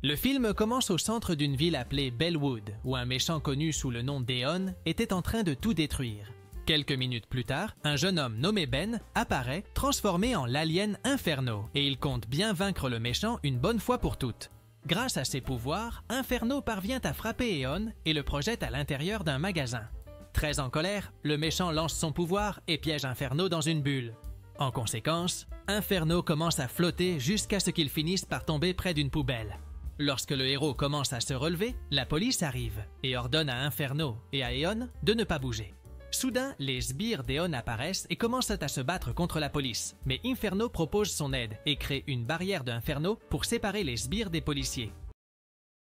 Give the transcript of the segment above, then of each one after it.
Le film commence au centre d'une ville appelée Bellwood, où un méchant connu sous le nom d'Eon était en train de tout détruire. Quelques minutes plus tard, un jeune homme nommé Ben apparaît, transformé en l'alien Inferno, et il compte bien vaincre le méchant une bonne fois pour toutes. Grâce à ses pouvoirs, Inferno parvient à frapper Eon et le projette à l'intérieur d'un magasin. Très en colère, le méchant lance son pouvoir et piège Inferno dans une bulle. En conséquence, Inferno commence à flotter jusqu'à ce qu'il finisse par tomber près d'une poubelle. Lorsque le héros commence à se relever, la police arrive et ordonne à Inferno et à Eon de ne pas bouger. Soudain, les sbires d'Eon apparaissent et commencent à se battre contre la police, mais Inferno propose son aide et crée une barrière d'Inferno pour séparer les sbires des policiers.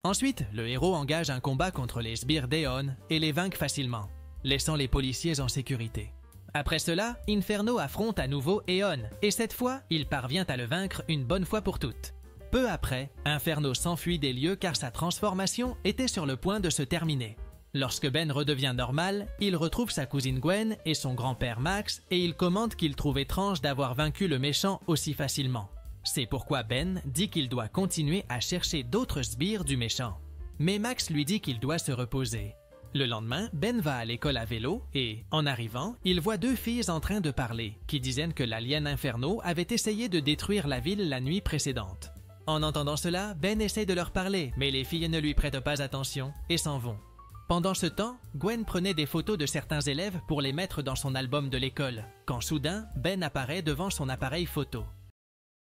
Ensuite, le héros engage un combat contre les sbires d'Eon et les vainc facilement, laissant les policiers en sécurité. Après cela, Inferno affronte à nouveau Eon et cette fois, il parvient à le vaincre une bonne fois pour toutes. Peu après, Inferno s'enfuit des lieux car sa transformation était sur le point de se terminer. Lorsque Ben redevient normal, il retrouve sa cousine Gwen et son grand-père Max et il commente qu'il trouve étrange d'avoir vaincu le méchant aussi facilement. C'est pourquoi Ben dit qu'il doit continuer à chercher d'autres sbires du méchant. Mais Max lui dit qu'il doit se reposer. Le lendemain, Ben va à l'école à vélo et, en arrivant, il voit deux filles en train de parler, qui disaient que l'alien Inferno avait essayé de détruire la ville la nuit précédente. En entendant cela, Ben essaie de leur parler, mais les filles ne lui prêtent pas attention et s'en vont. Pendant ce temps, Gwen prenait des photos de certains élèves pour les mettre dans son album de l'école, quand soudain, Ben apparaît devant son appareil photo.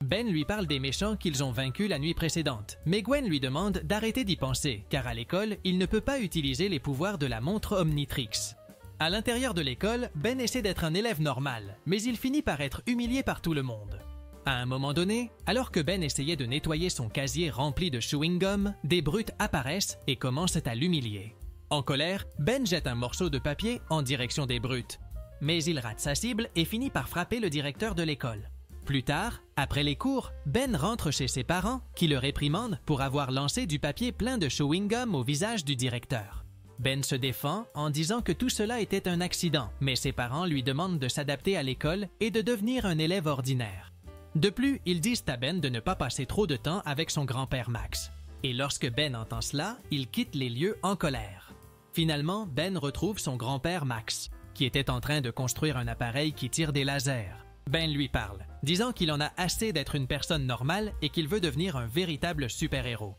Ben lui parle des méchants qu'ils ont vaincus la nuit précédente, mais Gwen lui demande d'arrêter d'y penser, car à l'école, il ne peut pas utiliser les pouvoirs de la montre Omnitrix. À l'intérieur de l'école, Ben essaie d'être un élève normal, mais il finit par être humilié par tout le monde. À un moment donné, alors que Ben essayait de nettoyer son casier rempli de chewing-gum, des brutes apparaissent et commencent à l'humilier. En colère, Ben jette un morceau de papier en direction des brutes. Mais il rate sa cible et finit par frapper le directeur de l'école. Plus tard, après les cours, Ben rentre chez ses parents qui le réprimandent pour avoir lancé du papier plein de chewing-gum au visage du directeur. Ben se défend en disant que tout cela était un accident, mais ses parents lui demandent de s'adapter à l'école et de devenir un élève ordinaire. De plus, ils disent à Ben de ne pas passer trop de temps avec son grand-père Max. Et lorsque Ben entend cela, il quitte les lieux en colère. Finalement, Ben retrouve son grand-père Max, qui était en train de construire un appareil qui tire des lasers. Ben lui parle, disant qu'il en a assez d'être une personne normale et qu'il veut devenir un véritable super-héros.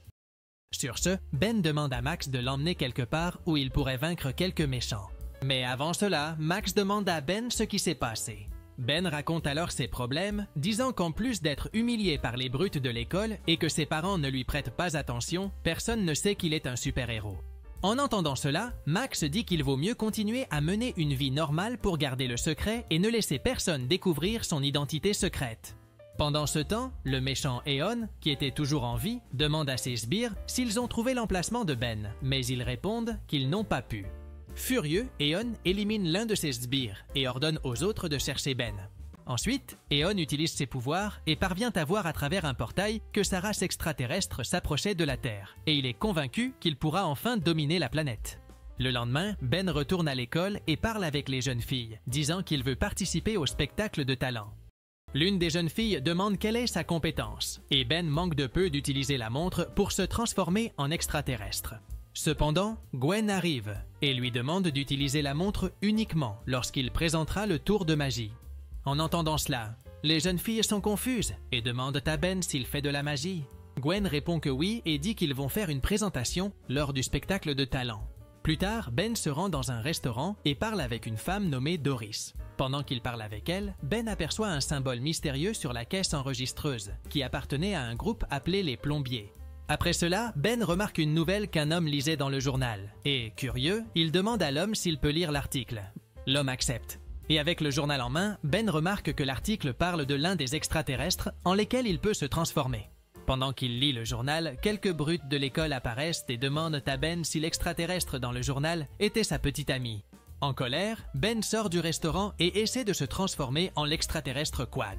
Sur ce, Ben demande à Max de l'emmener quelque part où il pourrait vaincre quelques méchants. Mais avant cela, Max demande à Ben ce qui s'est passé. Ben raconte alors ses problèmes, disant qu'en plus d'être humilié par les brutes de l'école et que ses parents ne lui prêtent pas attention, personne ne sait qu'il est un super-héros. En entendant cela, Max dit qu'il vaut mieux continuer à mener une vie normale pour garder le secret et ne laisser personne découvrir son identité secrète. Pendant ce temps, le méchant Eon, qui était toujours en vie, demande à ses sbires s'ils ont trouvé l'emplacement de Ben, mais ils répondent qu'ils n'ont pas pu. Furieux, Eon élimine l'un de ses sbires et ordonne aux autres de chercher Ben. Ensuite, Eon utilise ses pouvoirs et parvient à voir à travers un portail que sa race extraterrestre s'approchait de la Terre, et il est convaincu qu'il pourra enfin dominer la planète. Le lendemain, Ben retourne à l'école et parle avec les jeunes filles, disant qu'il veut participer au spectacle de talent. L'une des jeunes filles demande quelle est sa compétence, et Ben manque de peu d'utiliser la montre pour se transformer en extraterrestre. Cependant, Gwen arrive et lui demande d'utiliser la montre uniquement lorsqu'il présentera le tour de magie. En entendant cela, les jeunes filles sont confuses et demandent à Ben s'il fait de la magie. Gwen répond que oui et dit qu'ils vont faire une présentation lors du spectacle de talent. Plus tard, Ben se rend dans un restaurant et parle avec une femme nommée Doris. Pendant qu'il parle avec elle, Ben aperçoit un symbole mystérieux sur la caisse enregistreuse qui appartenait à un groupe appelé les Plombiers. Après cela, Ben remarque une nouvelle qu'un homme lisait dans le journal. Et, curieux, il demande à l'homme s'il peut lire l'article. L'homme accepte. Et avec le journal en main, Ben remarque que l'article parle de l'un des extraterrestres en lesquels il peut se transformer. Pendant qu'il lit le journal, quelques brutes de l'école apparaissent et demandent à Ben si l'extraterrestre dans le journal était sa petite amie. En colère, Ben sort du restaurant et essaie de se transformer en l'extraterrestre Quad.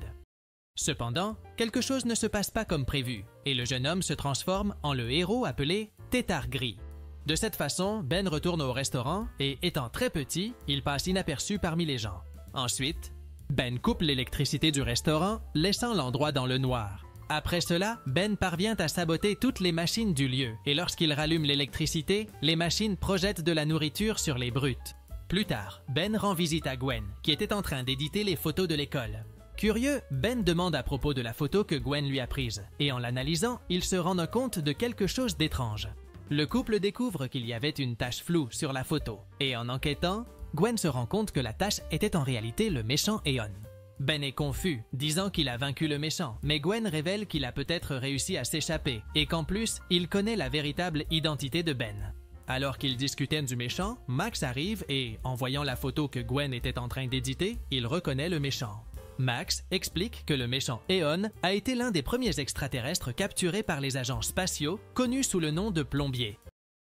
Cependant, quelque chose ne se passe pas comme prévu, et le jeune homme se transforme en le héros appelé Tétard Gris. De cette façon, Ben retourne au restaurant et, étant très petit, il passe inaperçu parmi les gens. Ensuite, Ben coupe l'électricité du restaurant, laissant l'endroit dans le noir. Après cela, Ben parvient à saboter toutes les machines du lieu et lorsqu'il rallume l'électricité, les machines projettent de la nourriture sur les brutes. Plus tard, Ben rend visite à Gwen, qui était en train d'éditer les photos de l'école. Curieux, Ben demande à propos de la photo que Gwen lui a prise et en l'analysant, il se rend compte de quelque chose d'étrange. Le couple découvre qu'il y avait une tache floue sur la photo et en enquêtant, Gwen se rend compte que la tache était en réalité le méchant Eon. Ben est confus, disant qu'il a vaincu le méchant, mais Gwen révèle qu'il a peut-être réussi à s'échapper et qu'en plus, il connaît la véritable identité de Ben. Alors qu'ils discutaient du méchant, Max arrive et, en voyant la photo que Gwen était en train d'éditer, il reconnaît le méchant. Max explique que le méchant Eon a été l'un des premiers extraterrestres capturés par les agents spatiaux, connus sous le nom de plombiers.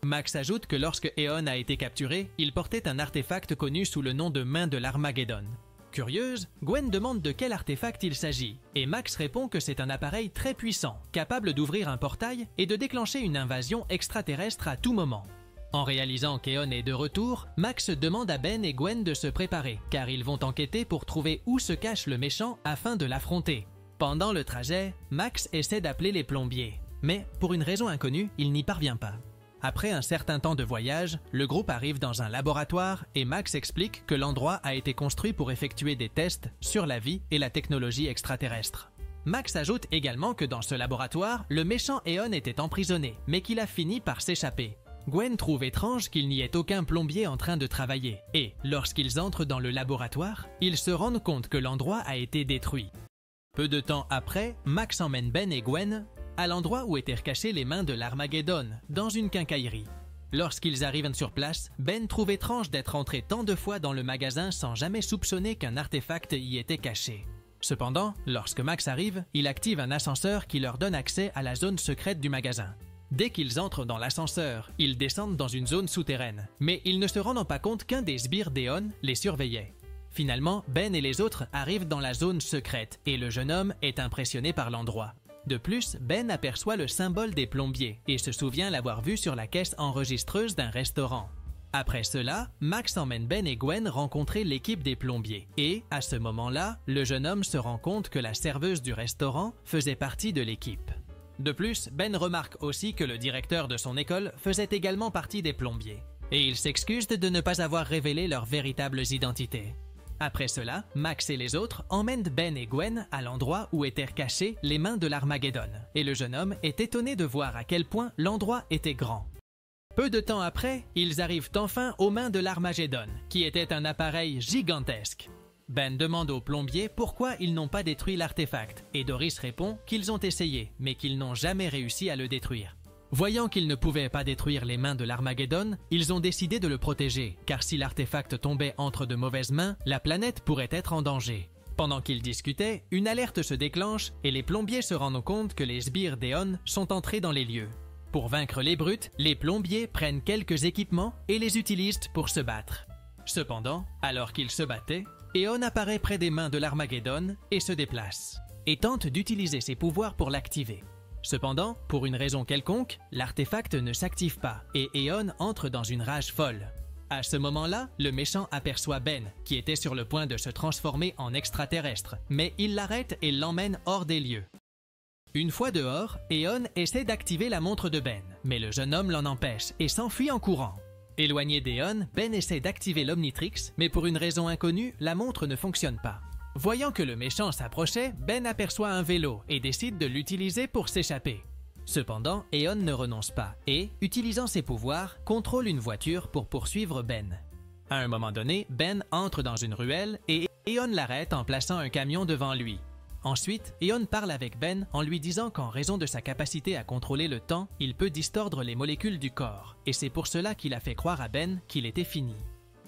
Max ajoute que lorsque Eon a été capturé, il portait un artefact connu sous le nom de main de l'Armageddon. Curieuse, Gwen demande de quel artefact il s'agit, et Max répond que c'est un appareil très puissant, capable d'ouvrir un portail et de déclencher une invasion extraterrestre à tout moment. En réalisant qu'Eon est de retour, Max demande à Ben et Gwen de se préparer, car ils vont enquêter pour trouver où se cache le méchant afin de l'affronter. Pendant le trajet, Max essaie d'appeler les plombiers, mais pour une raison inconnue, il n'y parvient pas. Après un certain temps de voyage, le groupe arrive dans un laboratoire et Max explique que l'endroit a été construit pour effectuer des tests sur la vie et la technologie extraterrestre. Max ajoute également que dans ce laboratoire, le méchant Eon était emprisonné, mais qu'il a fini par s'échapper. Gwen trouve étrange qu'il n'y ait aucun plombier en train de travailler, et lorsqu'ils entrent dans le laboratoire, ils se rendent compte que l'endroit a été détruit. Peu de temps après, Max emmène Ben et Gwen à l'endroit où étaient cachées les mains de l'Armageddon, dans une quincaillerie. Lorsqu'ils arrivent sur place, Ben trouve étrange d'être entré tant de fois dans le magasin sans jamais soupçonner qu'un artefact y était caché. Cependant, lorsque Max arrive, il active un ascenseur qui leur donne accès à la zone secrète du magasin. Dès qu'ils entrent dans l'ascenseur, ils descendent dans une zone souterraine, mais ils ne se rendent pas compte qu'un des sbires d'Eon les surveillait. Finalement, Ben et les autres arrivent dans la zone secrète et le jeune homme est impressionné par l'endroit. De plus, Ben aperçoit le symbole des plombiers et se souvient l'avoir vu sur la caisse enregistreuse d'un restaurant. Après cela, Max emmène Ben et Gwen rencontrer l'équipe des plombiers et, à ce moment-là, le jeune homme se rend compte que la serveuse du restaurant faisait partie de l'équipe. De plus, Ben remarque aussi que le directeur de son école faisait également partie des plombiers et il s'excuse de ne pas avoir révélé leurs véritables identités. Après cela, Max et les autres emmènent Ben et Gwen à l'endroit où étaient cachées les mains de l'Armageddon, et le jeune homme est étonné de voir à quel point l'endroit était grand. Peu de temps après, ils arrivent enfin aux mains de l'Armageddon, qui était un appareil gigantesque. Ben demande aux plombiers pourquoi ils n'ont pas détruit l'artefact, et Doris répond qu'ils ont essayé, mais qu'ils n'ont jamais réussi à le détruire. Voyant qu'ils ne pouvaient pas détruire les mains de l'Armageddon, ils ont décidé de le protéger, car si l'artefact tombait entre de mauvaises mains, la planète pourrait être en danger. Pendant qu'ils discutaient, une alerte se déclenche et les plombiers se rendent compte que les sbires d'Eon sont entrés dans les lieux. Pour vaincre les brutes, les plombiers prennent quelques équipements et les utilisent pour se battre. Cependant, alors qu'ils se battaient, Eon apparaît près des mains de l'Armageddon et se déplace, et tente d'utiliser ses pouvoirs pour l'activer. Cependant, pour une raison quelconque, l'artefact ne s'active pas et Eon entre dans une rage folle. À ce moment-là, le méchant aperçoit Ben, qui était sur le point de se transformer en extraterrestre, mais il l'arrête et l'emmène hors des lieux. Une fois dehors, Eon essaie d'activer la montre de Ben, mais le jeune homme l'en empêche et s'enfuit en courant. Éloigné d'Eon, Ben essaie d'activer l'Omnitrix, mais pour une raison inconnue, la montre ne fonctionne pas. Voyant que le méchant s'approchait, Ben aperçoit un vélo et décide de l'utiliser pour s'échapper. Cependant, Eon ne renonce pas et, utilisant ses pouvoirs, contrôle une voiture pour poursuivre Ben. À un moment donné, Ben entre dans une ruelle et Eon l'arrête en plaçant un camion devant lui. Ensuite, Eon parle avec Ben en lui disant qu'en raison de sa capacité à contrôler le temps, il peut distordre les molécules du corps, et c'est pour cela qu'il a fait croire à Ben qu'il était fini.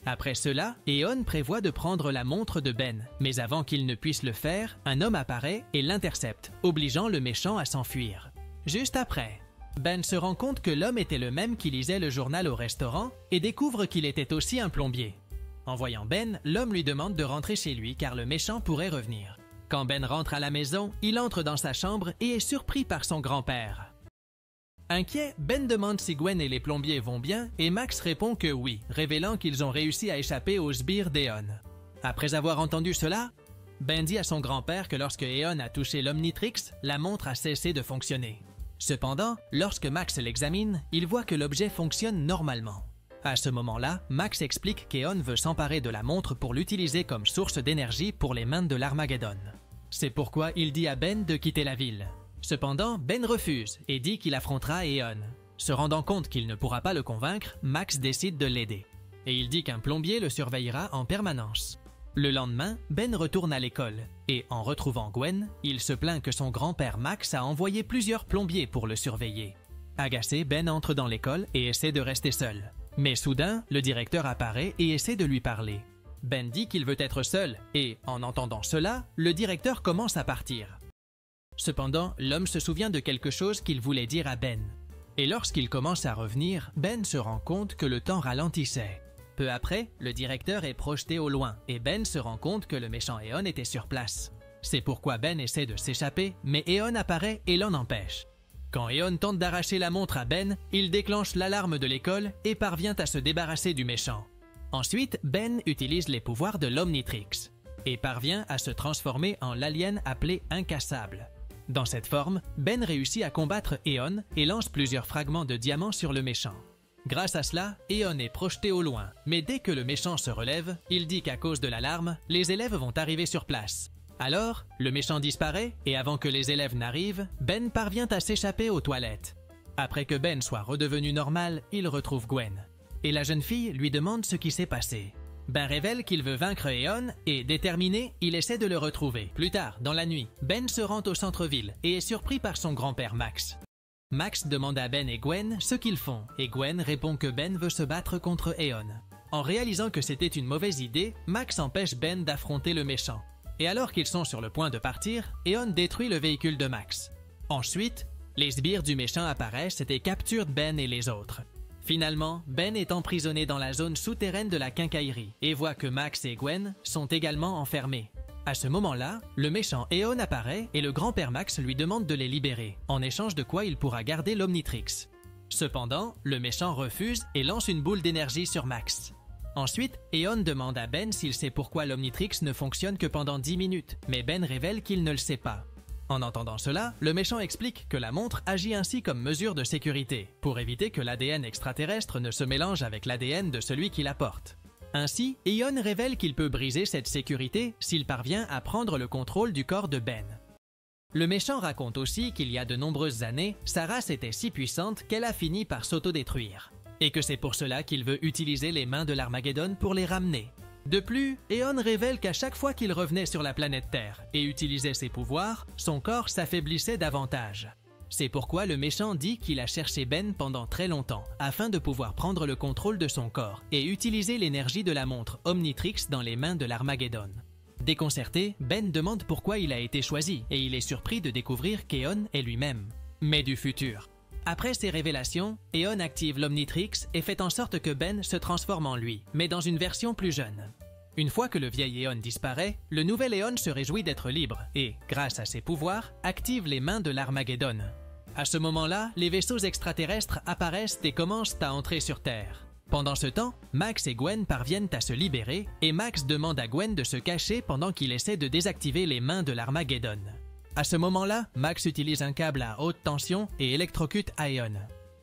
Après cela, Eon prévoit de prendre la montre de Ben, mais avant qu'il ne puisse le faire, un homme apparaît et l'intercepte, obligeant le méchant à s'enfuir. Juste après, Ben se rend compte que l'homme était le même qui lisait le journal au restaurant et découvre qu'il était aussi un plombier. En voyant Ben, l'homme lui demande de rentrer chez lui car le méchant pourrait revenir. Quand Ben rentre à la maison, il entre dans sa chambre et est surpris par son grand-père. Inquiet, Ben demande si Gwen et les plombiers vont bien et Max répond que oui, révélant qu'ils ont réussi à échapper aux sbires d'Eon. Après avoir entendu cela, Ben dit à son grand-père que lorsque Eon a touché l'Omnitrix, la montre a cessé de fonctionner. Cependant, lorsque Max l'examine, il voit que l'objet fonctionne normalement. À ce moment-là, Max explique qu'Eon veut s'emparer de la montre pour l'utiliser comme source d'énergie pour les mains de l'Armageddon. C'est pourquoi il dit à Ben de quitter la ville. Cependant, Ben refuse et dit qu'il affrontera Eon. Se rendant compte qu'il ne pourra pas le convaincre, Max décide de l'aider. Et il dit qu'un plombier le surveillera en permanence. Le lendemain, Ben retourne à l'école et, en retrouvant Gwen, il se plaint que son grand-père Max a envoyé plusieurs plombiers pour le surveiller. Agacé, Ben entre dans l'école et essaie de rester seul. Mais soudain, le directeur apparaît et essaie de lui parler. Ben dit qu'il veut être seul et, en entendant cela, le directeur commence à partir. Cependant, l'homme se souvient de quelque chose qu'il voulait dire à Ben. Et lorsqu'il commence à revenir, Ben se rend compte que le temps ralentissait. Peu après, le directeur est projeté au loin et Ben se rend compte que le méchant Eon était sur place. C'est pourquoi Ben essaie de s'échapper, mais Eon apparaît et l'en empêche. Quand Eon tente d'arracher la montre à Ben, il déclenche l'alarme de l'école et parvient à se débarrasser du méchant. Ensuite, Ben utilise les pouvoirs de l'Omnitrix et parvient à se transformer en l'alien appelé Incassable. Dans cette forme, Ben réussit à combattre Eon et lance plusieurs fragments de diamants sur le méchant. Grâce à cela, Eon est projeté au loin, mais dès que le méchant se relève, il dit qu'à cause de l'alarme, les élèves vont arriver sur place. Alors, le méchant disparaît et avant que les élèves n'arrivent, Ben parvient à s'échapper aux toilettes. Après que Ben soit redevenu normal, il retrouve Gwen. Et la jeune fille lui demande ce qui s'est passé. Ben révèle qu'il veut vaincre Eon et, déterminé, il essaie de le retrouver. Plus tard, dans la nuit, Ben se rend au centre-ville et est surpris par son grand-père Max. Max demande à Ben et Gwen ce qu'ils font et Gwen répond que Ben veut se battre contre Eon. En réalisant que c'était une mauvaise idée, Max empêche Ben d'affronter le méchant. Et alors qu'ils sont sur le point de partir, Eon détruit le véhicule de Max. Ensuite, les sbires du méchant apparaissent et capturent Ben et les autres. Finalement, Ben est emprisonné dans la zone souterraine de la quincaillerie et voit que Max et Gwen sont également enfermés. À ce moment-là, le méchant Eon apparaît et le grand-père Max lui demande de les libérer, en échange de quoi il pourra garder l'Omnitrix. Cependant, le méchant refuse et lance une boule d'énergie sur Max. Ensuite, Eon demande à Ben s'il sait pourquoi l'Omnitrix ne fonctionne que pendant 10 minutes, mais Ben révèle qu'il ne le sait pas. En entendant cela, le méchant explique que la montre agit ainsi comme mesure de sécurité, pour éviter que l'ADN extraterrestre ne se mélange avec l'ADN de celui qui la porte. Ainsi, Eon révèle qu'il peut briser cette sécurité s'il parvient à prendre le contrôle du corps de Ben. Le méchant raconte aussi qu'il y a de nombreuses années, sa race était si puissante qu'elle a fini par s'autodétruire, et que c'est pour cela qu'il veut utiliser les mains de l'Armageddon pour les ramener. De plus, Eon révèle qu'à chaque fois qu'il revenait sur la planète Terre et utilisait ses pouvoirs, son corps s'affaiblissait davantage. C'est pourquoi le méchant dit qu'il a cherché Ben pendant très longtemps, afin de pouvoir prendre le contrôle de son corps et utiliser l'énergie de la montre Omnitrix dans les mains de l'Armageddon. Déconcerté, Ben demande pourquoi il a été choisi et il est surpris de découvrir qu'Eon est lui-même, mais du futur. Après ces révélations, Eon active l'Omnitrix et fait en sorte que Ben se transforme en lui, mais dans une version plus jeune. Une fois que le vieil Eon disparaît, le nouvel Eon se réjouit d'être libre et, grâce à ses pouvoirs, active les mains de l'Armageddon. À ce moment-là, les vaisseaux extraterrestres apparaissent et commencent à entrer sur Terre. Pendant ce temps, Max et Gwen parviennent à se libérer et Max demande à Gwen de se cacher pendant qu'il essaie de désactiver les mains de l'Armageddon. À ce moment-là, Max utilise un câble à haute tension et électrocute Eon.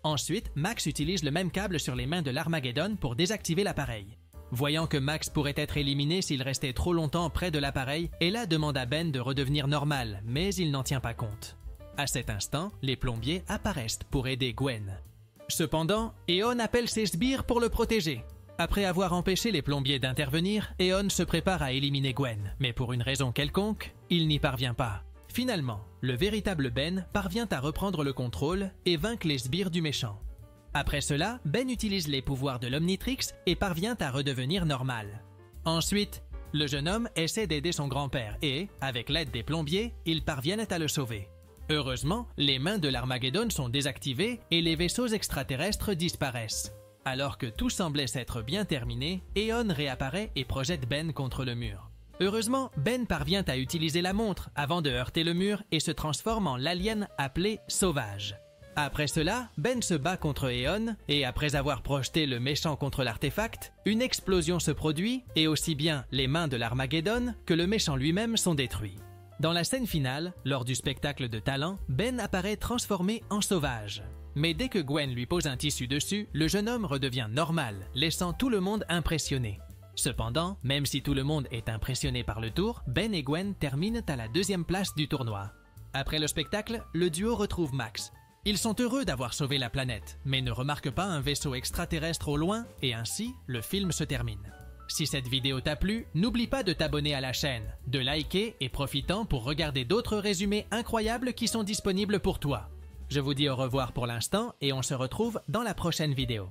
Ensuite, Max utilise le même câble sur les mains de l'Armageddon pour désactiver l'appareil. Voyant que Max pourrait être éliminé s'il restait trop longtemps près de l'appareil, Ella demande à Ben de redevenir normal, mais il n'en tient pas compte. À cet instant, les plombiers apparaissent pour aider Gwen. Cependant, Eon appelle ses sbires pour le protéger. Après avoir empêché les plombiers d'intervenir, Eon se prépare à éliminer Gwen, mais pour une raison quelconque, il n'y parvient pas. Finalement, le véritable Ben parvient à reprendre le contrôle et vaincre les sbires du méchant. Après cela, Ben utilise les pouvoirs de l'Omnitrix et parvient à redevenir normal. Ensuite, le jeune homme essaie d'aider son grand-père et, avec l'aide des plombiers, ils parviennent à le sauver. Heureusement, les mains de l'Armageddon sont désactivées et les vaisseaux extraterrestres disparaissent. Alors que tout semblait s'être bien terminé, Eon réapparaît et projette Ben contre le mur. Heureusement, Ben parvient à utiliser la montre avant de heurter le mur et se transforme en l'alien appelé Sauvage. Après cela, Ben se bat contre Eon, et après avoir projeté le méchant contre l'artefact, une explosion se produit, et aussi bien les mains de l'Armageddon que le méchant lui-même sont détruits. Dans la scène finale, lors du spectacle de talent, Ben apparaît transformé en sauvage. Mais dès que Gwen lui pose un tissu dessus, le jeune homme redevient normal, laissant tout le monde impressionné. Cependant, même si tout le monde est impressionné par le tour, Ben et Gwen terminent à la 2e place du tournoi. Après le spectacle, le duo retrouve Max. Ils sont heureux d'avoir sauvé la planète, mais ne remarquent pas un vaisseau extraterrestre au loin et ainsi, le film se termine. Si cette vidéo t'a plu, n'oublie pas de t'abonner à la chaîne, de liker et profitant pour regarder d'autres résumés incroyables qui sont disponibles pour toi. Je vous dis au revoir pour l'instant et on se retrouve dans la prochaine vidéo.